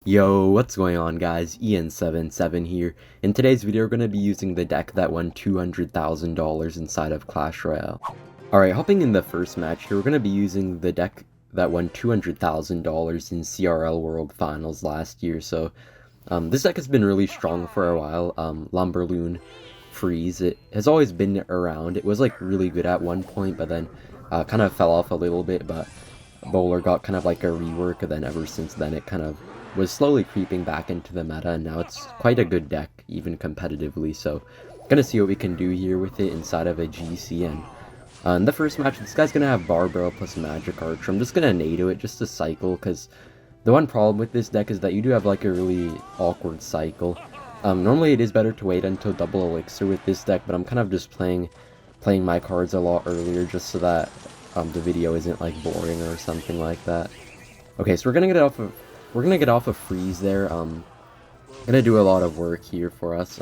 Yo, what's going on guys? Ian77 here. In today's video, we're going to be using the deck that won $200,000 inside of Clash Royale. Alright, hopping in the first match here, we're going to be using the deck that won $200,000 in CRL World Finals last year. So, this deck has been really strong for a while. Lumberloon Freeze, it has always been around. It was like really good at one point, but then kind of fell off a little bit, but Bowler got kind of like a rework, and then ever since then it kind of was slowly creeping back into the meta, and now it's quite a good deck, even competitively. So, gonna see what we can do here with it inside of a GC. And in the first match, this guy's gonna have Bar Barrel plus Magic Archer. I'm just gonna NATO it just to cycle, because the one problem with this deck is that you do have like a really awkward cycle. Normally it is better to wait until double elixir with this deck, but I'm kind of just playing my cards a lot earlier just so that the video isn't like boring or something like that. Okay, so we're gonna get off of freeze there. Gonna do a lot of work here for us.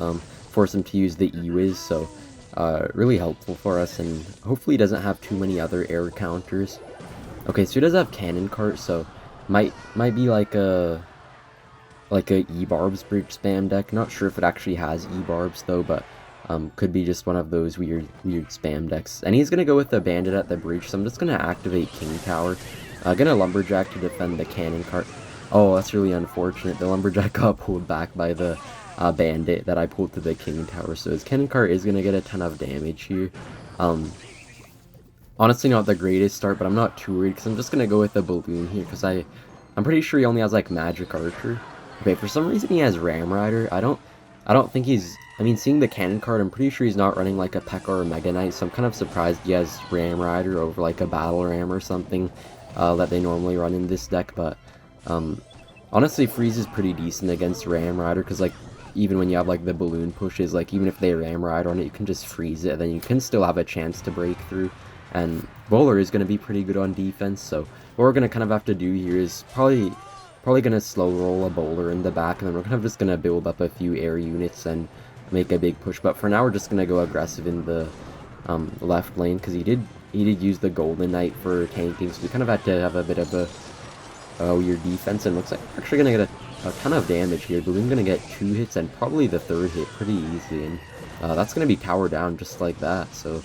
Force him to use the E-Wiz, so really helpful for us, and hopefully he doesn't have too many other air counters. Okay, so he does have Cannon Cart, so might be like a E-Barbs bridge spam deck. Not sure if it actually has E-Barbs though, but could be just one of those weird spam decks. And he's gonna go with the Bandit at the bridge, so I'm just gonna activate King Tower. Gonna Lumberjack to defend the Cannon Cart. Oh, that's really unfortunate. The Lumberjack got pulled back by the Bandit that I pulled to the King Tower, so his Cannon Cart is gonna get a ton of damage here. Honestly, not the greatest start, but I'm not too worried, because I'm just gonna go with the Balloon here, because I'm pretty sure he only has like Magic Archer. Okay, for some reason he has Ram Rider. I don't think he's... I mean, seeing the Cannon Card, I'm pretty sure he's not running like a Pekka or a Mega Knight, so I'm kind of surprised he has Ram Rider over like a Battle Ram or something that they normally run in this deck. But honestly, Freeze is pretty decent against Ram Rider, because like even when you have like the Balloon pushes, like even if they Ram Ride on it, you can just freeze it, and then you can still have a chance to break through. And Bowler is going to be pretty good on defense, so what we're going to kind of have to do here is probably going to slow roll a Bowler in the back, and then we're kind of just going to build up a few air units and make a big push. But for now, we're just going to go aggressive in the left lane, because he did use the Golden Knight for tanking, so we kind of had to have a bit of a weird defense, and looks like we're actually going to get a ton of damage here. Balloon's going to get 2 hits, and probably the 3rd hit pretty easily, and that's going to be tower down just like that. So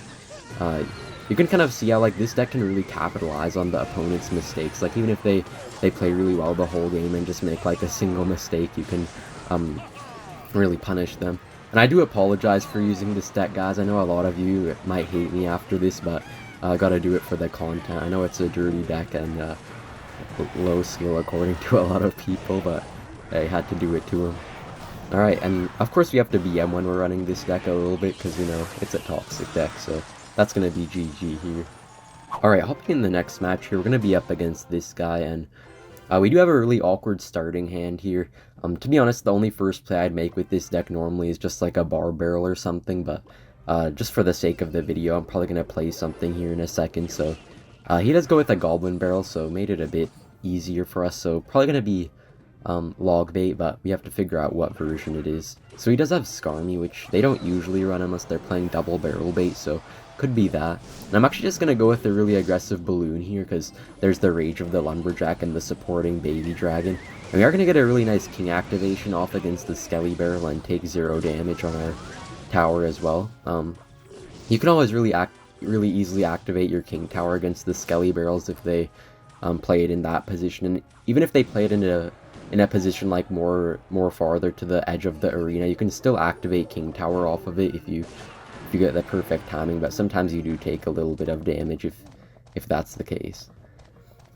you can kind of see how like this deck can really capitalize on the opponent's mistakes. Like even if they play really well the whole game and just make like a single mistake, you can really punish them. And I do apologize for using this deck, guys. I know a lot of you might hate me after this, but I gotta do it for the content. I know it's a dirty deck and low skill according to a lot of people, but I had to do it to him. Alright, and of course we have to BM when we're running this deck a little bit, because, you know, it's a toxic deck, so that's gonna be GG here. Alright, hopping in the next match here, we're gonna be up against this guy, and we do have a really awkward starting hand here. To be honest, the only first play I'd make with this deck normally is just like a Bar Barrel or something, but just for the sake of the video, I'm probably going to play something here in a second. So he does go with a Goblin Barrel, so made it a bit easier for us. So probably going to be Logbait, but we have to figure out what version it is. So he does have Skarmy, which they don't usually run unless they're playing double barrel bait, so could be that. And I'm actually just going to go with a really aggressive Balloon here, because there's the Rage of the Lumberjack and the supporting Baby Dragon. And we are going to get a really nice King activation off against the Skelly Barrel and take 0 damage on our tower as well. You can always really easily activate your King Tower against the Skelly Barrels if they play it in that position. And even if they play it in a position like more farther to the edge of the arena, you can still activate King Tower off of it if you get the perfect timing, but sometimes you do take a little bit of damage if that's the case.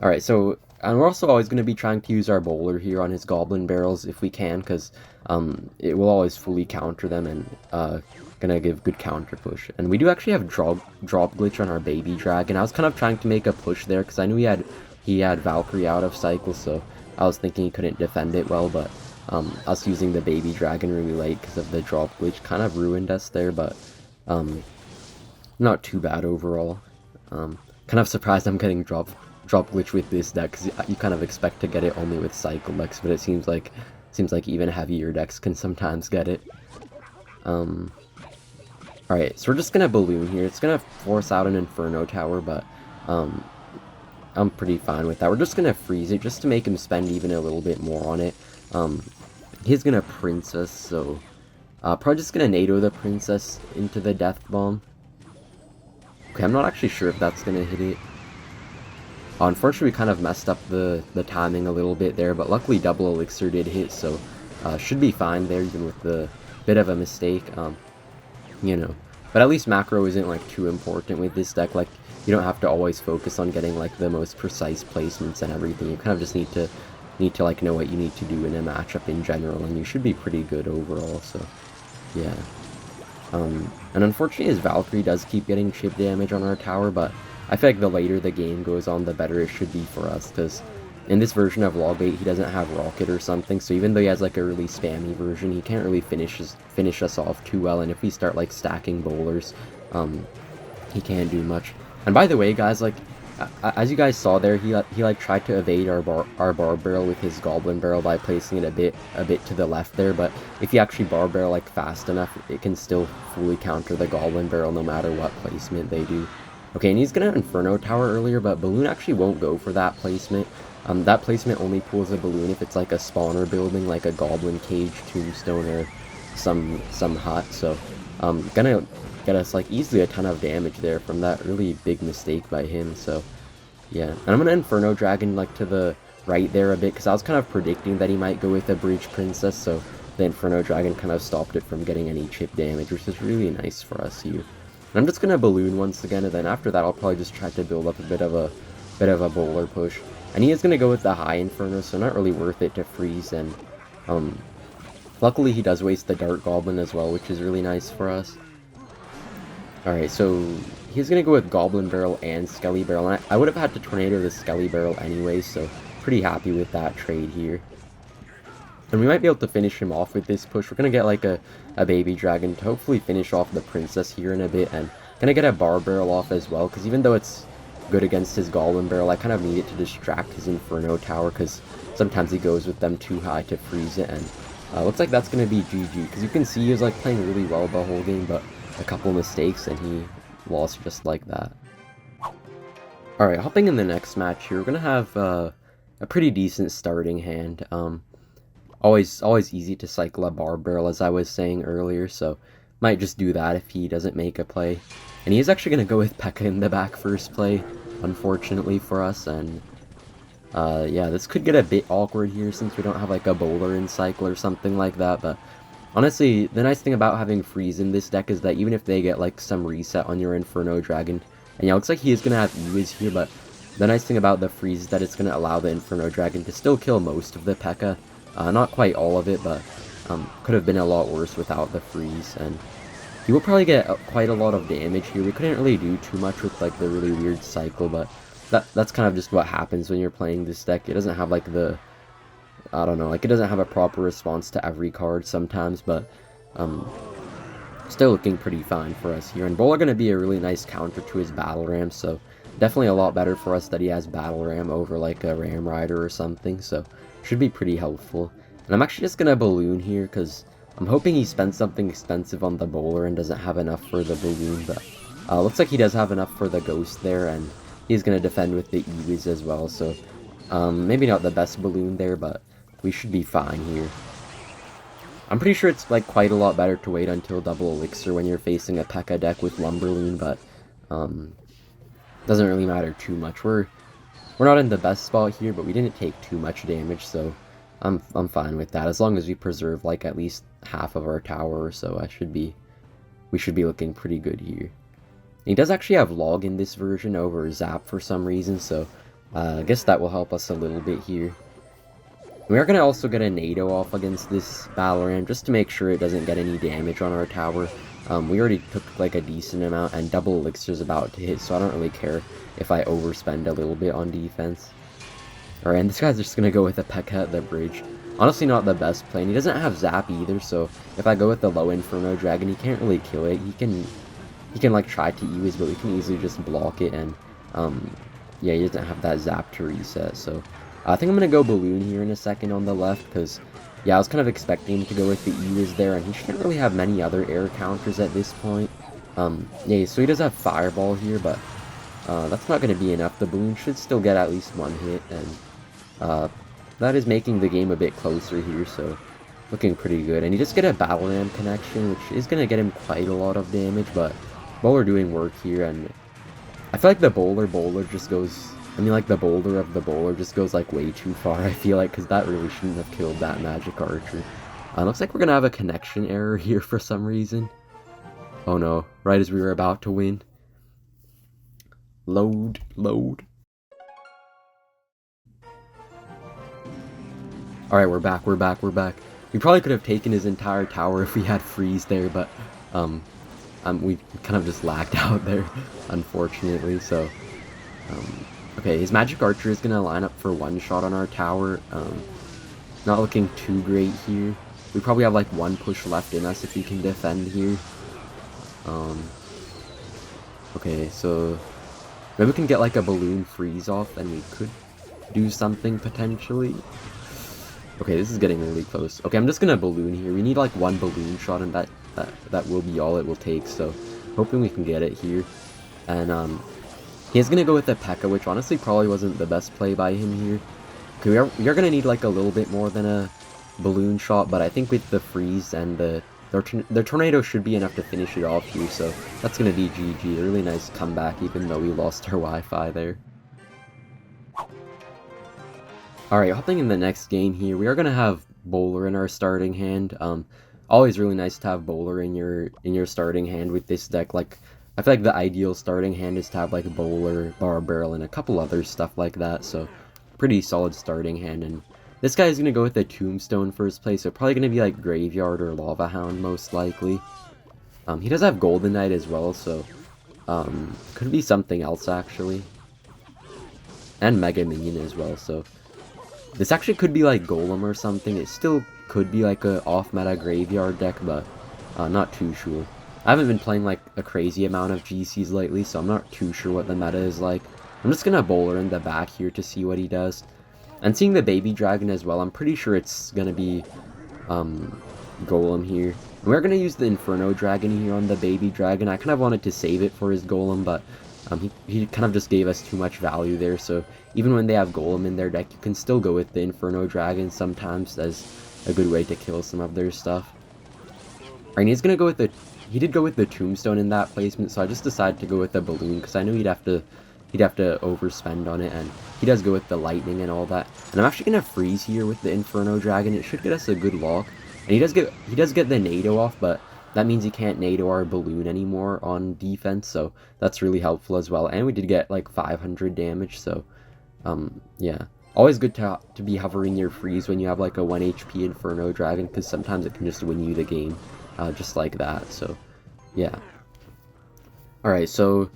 Alright, so and we're also always going to be trying to use our Bowler here on his Goblin Barrels if we can, because it will always fully counter them and gonna give good counter push. And we do actually have drop glitch on our Baby Dragon. I was kind of trying to make a push there, because I knew he had Valkyrie out of cycle, so I was thinking he couldn't defend it well, but us using the Baby Dragon really late because of the drop glitch kind of ruined us there, but not too bad overall. Kind of surprised I'm getting drop glitch with this deck, because you kind of expect to get it only with cycle decks, but it seems like even heavier decks can sometimes get it. Alright, so we're just gonna Balloon here. It's gonna force out an Inferno Tower, but I'm pretty fine with that. We're just gonna freeze it just to make him spend even a little bit more on it. He's gonna Princess, so probably just gonna NATO the Princess into the Death Bomb. Okay, I'm not actually sure if that's gonna hit it. Unfortunately, we kind of messed up the timing a little bit there, but luckily double elixir did hit, so should be fine there, even with the bit of a mistake. You know, but at least macro isn't like too important with this deck. Like, you don't have to always focus on getting like the most precise placements and everything. You kind of just need to like know what you need to do in a matchup in general, and you should be pretty good overall. So yeah. And unfortunately his Valkyrie does keep getting chip damage on our tower, but I feel like the later the game goes on, the better it should be for us, because in this version of Logbait, he doesn't have Rocket or something, so even though he has like a really spammy version, he can't really finish us off too well, and if we start like stacking bowlers, he can't do much. And by the way, guys, like, as you guys saw there, he like tried to evade our bar barrel with his goblin barrel by placing it a bit to the left there, but if you actually bar barrel like fast enough, it can still fully counter the goblin barrel no matter what placement they do. Okay, and he's gonna Inferno Tower earlier, but Balloon actually won't go for that placement. That placement only pulls a Balloon if it's like a spawner building, like a Goblin Cage, Tombstone, or some hut. So, gonna get us like easily a ton of damage there from that really big mistake by him. So, yeah, and I'm gonna Inferno Dragon like to the right there a bit, because I was kind of predicting that he might go with a Bridge Princess. So the Inferno Dragon kind of stopped it from getting any chip damage, which is really nice for us here. And I'm just gonna Balloon once again, and then after that I'll probably just try to build up a bit of a bowler push. And he is gonna go with the high Inferno, so not really worth it to freeze. And luckily he does waste the Dart Goblin as well, which is really nice for us. Alright, so he's gonna go with Goblin Barrel and Skelly Barrel, and I would have had to Tornado the Skelly Barrel anyway, so pretty happy with that trade here. And we might be able to finish him off with this push. We're gonna get like a baby dragon to hopefully finish off the princess here in a bit, and gonna get a bar barrel off as well, because even though it's good against his goblin barrel, I kind of need it to distract his Inferno Tower, because sometimes he goes with them too high to freeze it. And looks like that's gonna be GG, because you can see he was like playing really well the whole game, but a couple mistakes and he lost just like that. Alright, hopping in the next match here, we're gonna have a pretty decent starting hand. Always easy to cycle a bar barrel, as I was saying earlier, so might just do that if he doesn't make a play. And he is actually going to go with Pekka in the back first play, unfortunately for us, and yeah, this could get a bit awkward here since we don't have like a bowler in cycle or something like that, but honestly, the nice thing about having freeze in this deck is that even if they get like some reset on your Inferno Dragon, and yeah, it looks like he is going to have Ewiz here, but the nice thing about the freeze is that it's going to allow the Inferno Dragon to still kill most of the Pekka. Not quite all of it, but could have been a lot worse without the freeze, and he will probably get quite a lot of damage here. We couldn't really do too much with like the really weird cycle, but that's kind of just what happens when you're playing this deck. It doesn't have like the, I don't know, like it doesn't have a proper response to every card sometimes, but still looking pretty fine for us here. And Bowl are going to be a really nice counter to his Battle Ram, so definitely a lot better for us that he has Battle Ram over like a Ram Rider or something, so should be pretty helpful. And I'm actually just going to Balloon here, because I'm hoping he spends something expensive on the bowler and doesn't have enough for the Balloon, but looks like he does have enough for the Ghost there, and he's going to defend with the Ewiz as well, so maybe not the best Balloon there, but we should be fine here. I'm pretty sure it's like quite a lot better to wait until double elixir when you're facing a Pekka deck with Lumberloon, but doesn't really matter too much. We're not in the best spot here, but we didn't take too much damage, so I'm fine with that. As long as we preserve like at least half of our tower or so, we should be looking pretty good here. And he does actually have Log in this version over Zap for some reason, so I guess that will help us a little bit here. We are going to also get a NATO off against this Battle Ram just to make sure it doesn't get any damage on our tower. We already took like a decent amount, and double elixir is about to hit, so I don't really care if I overspend a little bit on defense. Alright, and this guy's just gonna go with a Pekka at the bridge. Honestly, not the best play, and he doesn't have Zap either, so if I go with the low Inferno Dragon, he can't really kill it. He can like try to Ewiz, but we can easily just block it, and yeah, he doesn't have that Zap to reset, so I think I'm gonna go Balloon here in a second on the left, because yeah, I was kind of expecting him to go with the Ewiz there, and he shouldn't really have many other air counters at this point. Yeah, so he does have Fireball here, but that's not going to be enough. The Balloon should still get at least one hit, and that is making the game a bit closer here, so looking pretty good. And he just get a Battle Ram connection, which is going to get him quite a lot of damage, but Bowler doing work here, and I feel like the Bowler just goes, I mean, like, the Bowler of the Bowler just goes, like, way too far, I feel like, because that really shouldn't have killed that Magic Archer. Looks like we're going to have a connection error here for some reason. Oh no, right as we were about to win. Load. Alright, we're back. We probably could have taken his entire tower if we had Freeze there, but, we kind of just lagged out there, unfortunately, so, okay, his Magic Archer is gonna line up for one shot on our tower, not looking too great here. We probably have, like, one push left in us if we can defend here. Okay, so maybe we can get, like, a Balloon Freeze off, and we could do something, potentially. Okay, this is getting really close. Okay, I'm just gonna Balloon here. We need, like, one Balloon shot, and that will be all it will take, so hoping we can get it here. And, he's gonna go with the Pekka, which honestly probably wasn't the best play by him here. Okay, we are gonna need, like, a little bit more than a Balloon shot, but I think with the Freeze and the Tornado should be enough to finish it off here, so that's gonna be GG. A really nice comeback, even though we lost our Wi-Fi there. Alright, hopping in the next game here, we are gonna have Bowler in our starting hand. Always really nice to have Bowler in your starting hand with this deck. Like, I feel like the ideal starting hand is to have, like, Bowler, Bar Barrel, and a couple other stuff like that, so pretty solid starting hand. And this guy is gonna go with a Tombstone first place, so probably gonna be, like, Graveyard or Lava Hound, most likely. He does have Golden Knight as well, so, could be something else, actually. And Mega Minion as well, so this actually could be, like, Golem or something. It still could be, like, a off-meta Graveyard deck, but not too sure. I haven't been playing, like, a crazy amount of GCs lately, so I'm not too sure what the meta is like. I'm just gonna Bowler in the back here to see what he does. And seeing the Baby Dragon as well, I'm pretty sure it's gonna be Golem here. And we're gonna use the Inferno Dragon here on the Baby Dragon. I kind of wanted to save it for his Golem, but he kind of just gave us too much value there, so even when they have Golem in their deck, you can still go with the Inferno Dragon sometimes as a good way to kill some of their stuff. Alright, and he's gonna go with the... He did go with the Tombstone in that placement, so I just decided to go with the Balloon, because I knew he'd have to overspend on it, and he does go with the Lightning and all that. And I'm actually gonna Freeze here with the Inferno Dragon. It should get us a good lock. And he does get the Nado off, but that means he can't Nado our Balloon anymore on defense, so that's really helpful as well. And we did get, like, 500 damage, so, yeah. Always good to be hovering your Freeze when you have, like, a 1 HP Inferno Dragon, because sometimes it can just win you the game, just like that, so, yeah. Alright, so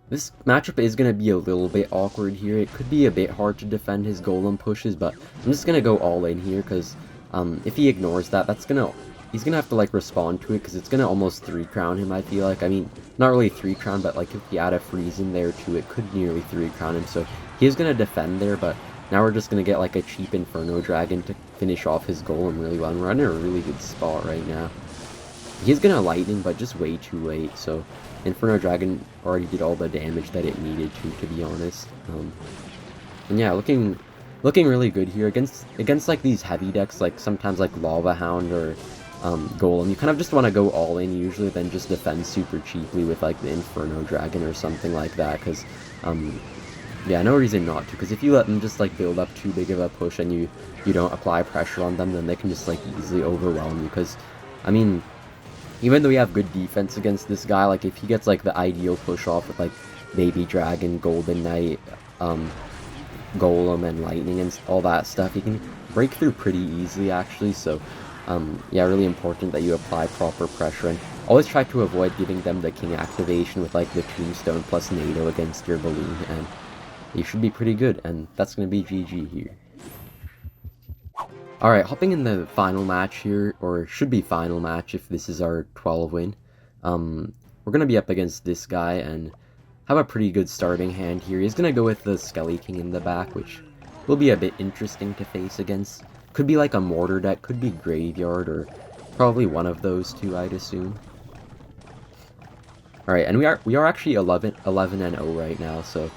this matchup is going to be a little bit awkward here. It could be a bit hard to defend his Golem pushes, but I'm just going to go all in here, because if he ignores that, he's gonna have to, like, respond to it, because it's gonna almost 3-crown him, I feel like. I mean, not really 3-crown, but, like, if you add a Freeze in there too, it could nearly 3-crown him. So he is gonna defend there, but now we're just gonna get, like, a cheap Inferno Dragon to finish off his Golem really well. And we're in a really good spot right now. He's gonna Lightning, but just way too late, so Inferno Dragon already did all the damage that it needed to be honest. And yeah, looking really good here against like these heavy decks, like sometimes like Lava Hound or Golem. You kind of just want to go all in usually, then just defend super cheaply with like the Inferno Dragon or something like that, because yeah, no reason not to, because if you let them just like build up too big of a push and you don't apply pressure on them, then they can just like easily overwhelm you. Because I mean, even though we have good defense against this guy, like if he gets like the ideal push off with like Baby Dragon, Golden Knight, Golem and Lightning and all that stuff, he can break through pretty easily actually. So yeah, really important that you apply proper pressure, and always try to avoid giving them the King activation with like the Tombstone plus NATO against your Balloon, and you should be pretty good, and that's going to be GG here. Alright, hopping in the final match here, or should be final match if this is our 12 win. We're going to be up against this guy and have a pretty good starting hand here. He's going to go with the Skelly King in the back, which will be a bit interesting to face against. Could be like a Mortar deck, could be Graveyard, or probably one of those two, I'd assume. Alright, and we are actually 11-0 right now, so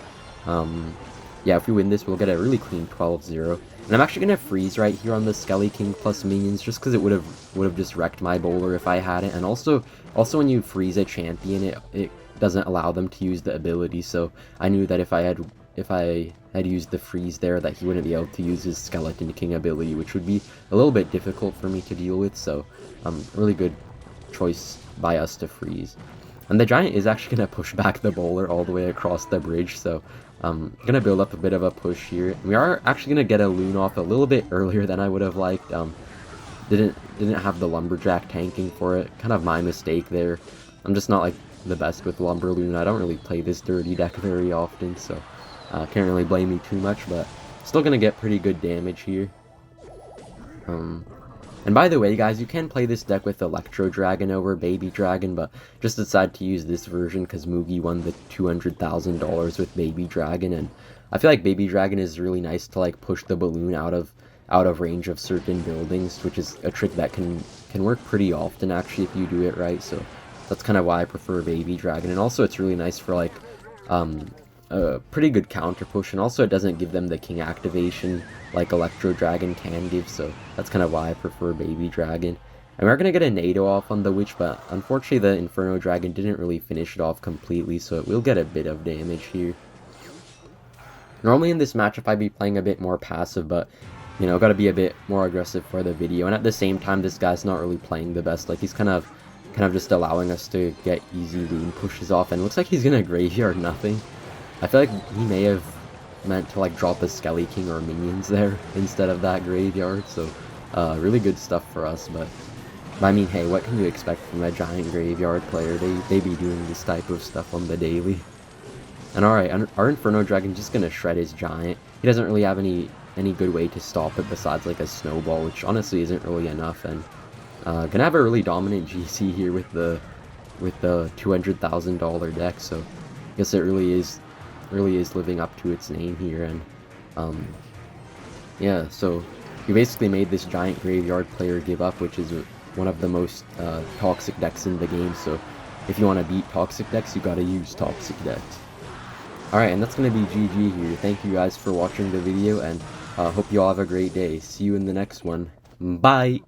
yeah, if we win this, we'll get a really clean 12-0. And I'm actually gonna freeze right here on the Skelly King plus minions, just because it would have just wrecked my bowler if I had it. And also when you freeze a champion, it doesn't allow them to use the ability. So I knew that if I had used the freeze there, that he wouldn't be able to use his Skeleton King ability, which would be a little bit difficult for me to deal with. So really good choice by us to freeze. And the giant is actually going to push back the bowler all the way across the bridge, so I'm going to build up a bit of a push here. We are actually going to get a loon off a little bit earlier than I would have liked. Didn't have the Lumberjack tanking for it. Kind of my mistake there. I'm just not like the best with Lumberloon. I don't really play this dirty deck very often, so can't really blame me too much, but still going to get pretty good damage here. And by the way, guys, you can play this deck with Electro Dragon over Baby Dragon, but just decided to use this version because Mugi won the $200,000 with Baby Dragon, and I feel like Baby Dragon is really nice to like push the balloon out of range of certain buildings, which is a trick that can work pretty often actually if you do it right. So that's kind of why I prefer Baby Dragon, and also it's really nice for like a pretty good counter push, and also it doesn't give them the king activation like Electro Dragon can give, so that's kind of why I prefer Baby Dragon. And we're going to get a NATO off on the Witch, but unfortunately the Inferno Dragon didn't really finish it off completely, so it will get a bit of damage here. Normally in this matchup I'd be playing a bit more passive, but you know, got to be a bit more aggressive for the video, and at the same time this guy's not really playing the best. Like, he's kind of just allowing us to get easy loon pushes off, and it looks like he's going to graveyard nothing. I feel like he may have meant to like drop a Skelly King or minions there instead of that graveyard, so really good stuff for us. But I mean, hey, what can you expect from a giant graveyard player? They be doing this type of stuff on the daily. And alright, our Inferno Dragon's just gonna shred his giant. He doesn't really have any good way to stop it besides like a snowball, which honestly isn't really enough. And gonna have a really dominant GC here with the $200,000 deck, so I guess it really is living up to its name here. And yeah, so you basically made this giant graveyard player give up, which is one of the most toxic decks in the game. So if you want to beat toxic decks, you got to use toxic decks. Alright, and that's going to be GG here. Thank you guys for watching the video, and hope you all have a great day. See you in the next one. Bye!